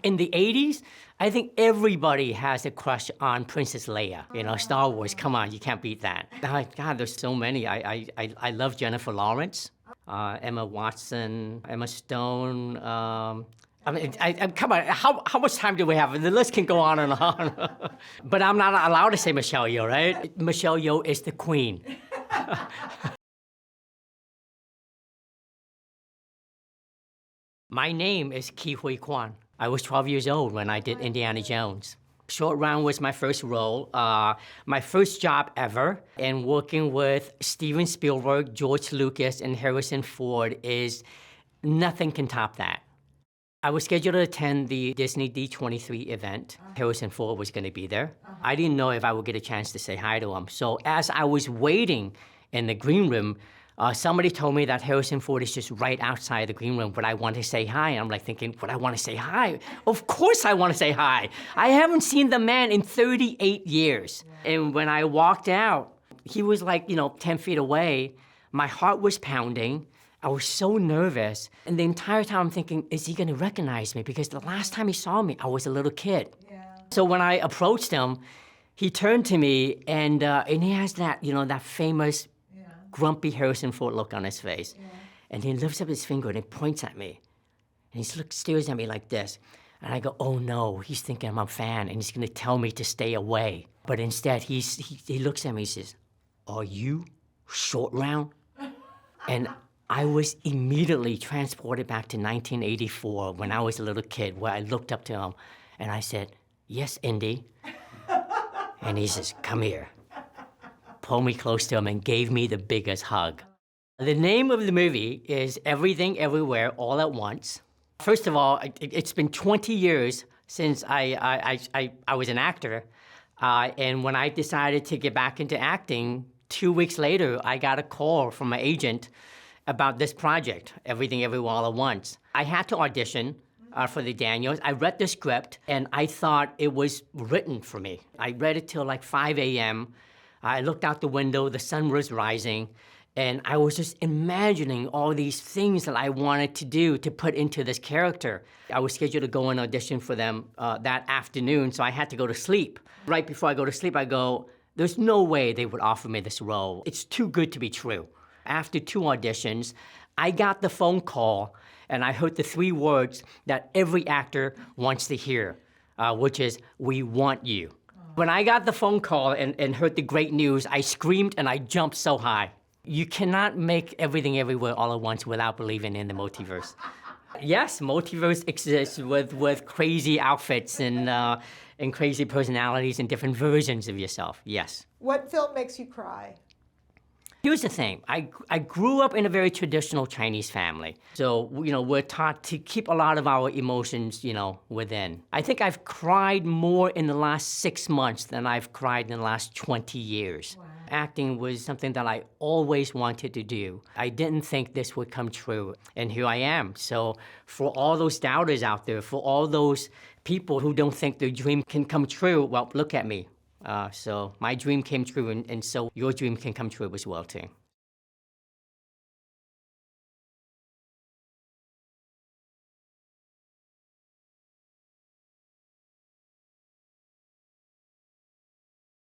In the 80s, I think everybody has a crush on Princess Leia. You know, Star Wars, come on, you can't beat that. God, there's so many. I love Jennifer Lawrence, Emma Watson, Emma Stone. I mean, come on, how much time do we have? The list can go on and on. But I'm not allowed to say Michelle Yeoh, right? Michelle Yeoh is the queen. My name is Huy Quan. I was 12 years old when I did Indiana Jones. Short Round was my first role, my first job ever, and working with Steven Spielberg, George Lucas, and Harrison Ford is nothing can top that. I was scheduled to attend the Disney D23 event. Harrison Ford was going to be there. I didn't know if I would get a chance to say hi to him. So as I was waiting in the green room, somebody told me that Harrison Ford is just right outside the green room, but I want to say hi. And I'm like thinking, would I want to say hi? Of course I want to say hi. I haven't seen the man in 38 years. And when I walked out, he was like, 10 feet away. My heart was pounding. I was so nervous. And the entire time I'm thinking, is he going to recognize me? Because the last time he saw me, I was a little kid. Yeah. So when I approached him, he turned to me and he has that, that famous grumpy Harrison Ford look on his face. Yeah. And he lifts up his finger and he points at me. And he stares at me like this. And I go, oh no, he's thinking I'm a fan and he's gonna tell me to stay away. But instead, he looks at me and says, are you Short Round? And I was immediately transported back to 1984 when I was a little kid, where I looked up to him and I said, yes, Indy. And he says, come here. Pulled me close to him and gave me the biggest hug. The name of the movie is Everything Everywhere All at Once. First of all, it's been 20 years since I was an actor. And when I decided to get back into acting, 2 weeks later, I got a call from my agent about this project, Everything Everywhere All at Once. I had to audition for the Daniels. I read the script and I thought it was written for me. I read it till like 5 a.m. I looked out the window, the sun was rising, and I was just imagining all these things that I wanted to do to put into this character. I was scheduled to go and audition for them that afternoon, so I had to go to sleep. Right before I go to sleep, I go, there's no way they would offer me this role. It's too good to be true. After 2 auditions, I got the phone call, and I heard the 3 words that every actor wants to hear, which is, we want you. When I got the phone call and heard the great news, I screamed and I jumped so high. You cannot make Everything Everywhere All at Once without believing in the multiverse. Yes, multiverse exists with crazy outfits and crazy personalities and different versions of yourself, yes. What film makes you cry? Here's the thing, I grew up in a very traditional Chinese family. So, we're taught to keep a lot of our emotions, within. I think I've cried more in the last 6 months than I've cried in the last 20 years. Wow. Acting was something that I always wanted to do. I didn't think this would come true, and here I am. So for all those doubters out there, for all those people who don't think their dream can come true, well, look at me. So my dream came true, and so your dream can come true as well, too.